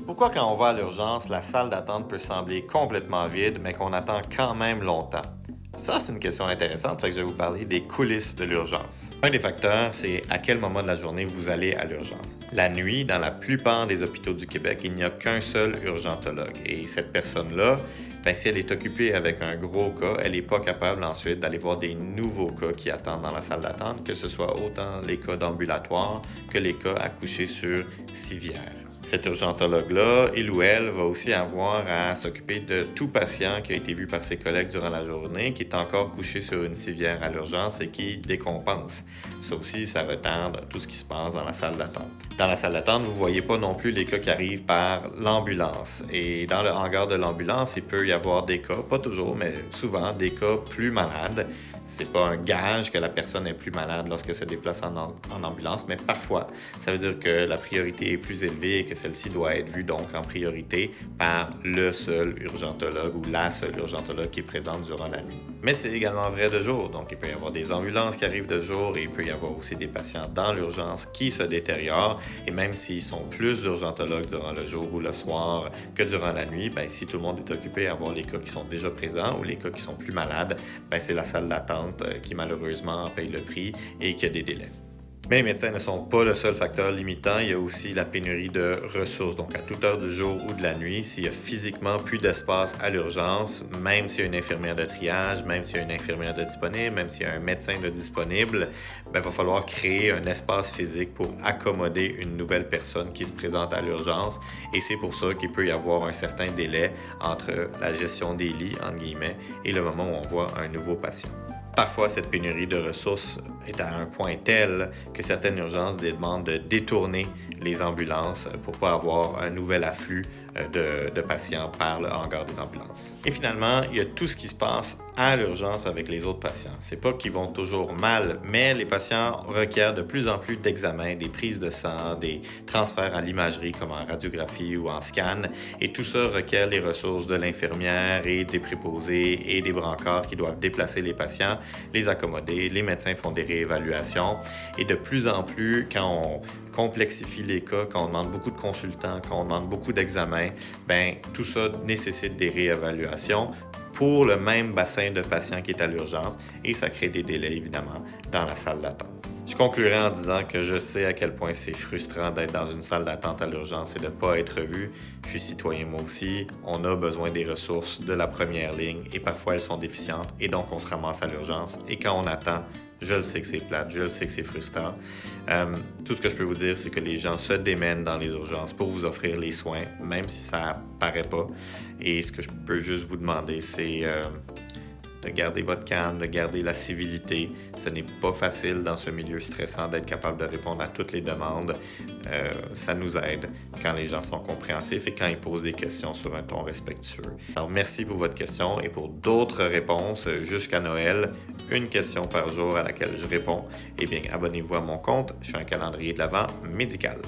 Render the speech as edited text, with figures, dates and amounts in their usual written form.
Pourquoi quand on va à l'urgence, la salle d'attente peut sembler complètement vide, mais qu'on attend quand même longtemps? Ça, c'est une question intéressante, fait que je vais vous parler des coulisses de l'urgence. Un des facteurs, c'est à quel moment de la journée vous allez à l'urgence. La nuit, dans la plupart des hôpitaux du Québec, il n'y a qu'un seul urgentologue. Et cette personne-là, si elle est occupée avec un gros cas, elle n'est pas capable ensuite d'aller voir des nouveaux cas qui attendent dans la salle d'attente, que ce soit autant les cas d'ambulatoire que les cas à coucher sur civière. Cet urgentologue-là, il ou elle, va aussi avoir à s'occuper de tout patient qui a été vu par ses collègues durant la journée, qui est encore couché sur une civière à l'urgence et qui décompense. Ça aussi, ça retarde tout ce qui se passe dans la salle d'attente. Dans la salle d'attente, vous ne voyez pas non plus les cas qui arrivent par l'ambulance. Et dans le hangar de l'ambulance, il peut y avoir des cas, pas toujours, mais souvent, des cas plus malades. C'est pas un gage que la personne est plus malade lorsqu'elle se déplace en ambulance, mais parfois, ça veut dire que la priorité est plus élevée et que celle-ci doit être vue donc en priorité par le seul urgentologue ou la seule urgentologue qui est présente durant la nuit. Mais c'est également vrai de jour, donc il peut y avoir des ambulances qui arrivent de jour et il peut y avoir aussi des patients dans l'urgence qui se détériorent et même s'ils sont plus d'urgentologues durant le jour ou le soir que durant la nuit, si tout le monde est occupé à voir les cas qui sont déjà présents ou les cas qui sont plus malades, c'est la salle d'attente qui malheureusement paye le prix et qui a des délais. Mais les médecins ne sont pas le seul facteur limitant, il y a aussi la pénurie de ressources. Donc à toute heure du jour ou de la nuit, s'il y a physiquement plus d'espace à l'urgence, même s'il y a une infirmière de triage, même s'il y a une infirmière de disponible, même s'il y a un médecin de disponible, il va falloir créer un espace physique pour accommoder une nouvelle personne qui se présente à l'urgence. Et c'est pour ça qu'il peut y avoir un certain délai entre la gestion des lits, entre guillemets, et le moment où on voit un nouveau patient. Parfois, cette pénurie de ressources est à un point tel que certaines urgences demandent de détourner les ambulances pour ne pas avoir un nouvel afflux de patients par le hangar des ambulances. Et finalement, il y a tout ce qui se passe à l'urgence avec les autres patients. C'est pas qu'ils vont toujours mal, mais les patients requièrent de plus en plus d'examens, des prises de sang, des transferts à l'imagerie comme en radiographie ou en scan. Et tout ça requiert les ressources de l'infirmière et des préposés et des brancards qui doivent déplacer les patients, les accommoder. Les médecins font des réévaluations. Et de plus en plus, quand on complexifie les cas, quand on demande beaucoup de consultants, quand on demande beaucoup d'examens, tout ça nécessite des réévaluations pour le même bassin de patients qui est à l'urgence et ça crée des délais, évidemment, dans la salle d'attente. Je conclurai en disant que je sais à quel point c'est frustrant d'être dans une salle d'attente à l'urgence et de ne pas être vu. Je suis citoyen moi aussi, on a besoin des ressources de la première ligne et parfois elles sont déficientes et donc on se ramasse à l'urgence. Et quand on attend, je le sais que c'est plate, je le sais que c'est frustrant. Tout ce que je peux vous dire, c'est que les gens se démènent dans les urgences pour vous offrir les soins, même si ça paraît pas. Et ce que je peux juste vous demander, c'est de garder votre calme, de garder la civilité. Ce n'est pas facile dans ce milieu stressant d'être capable de répondre à toutes les demandes. Ça nous aide quand les gens sont compréhensifs et quand ils posent des questions sur un ton respectueux. Alors merci pour votre question et pour d'autres réponses jusqu'à Noël, une question par jour à laquelle je réponds, abonnez-vous à mon compte. Je fais un calendrier de l'Avent médical.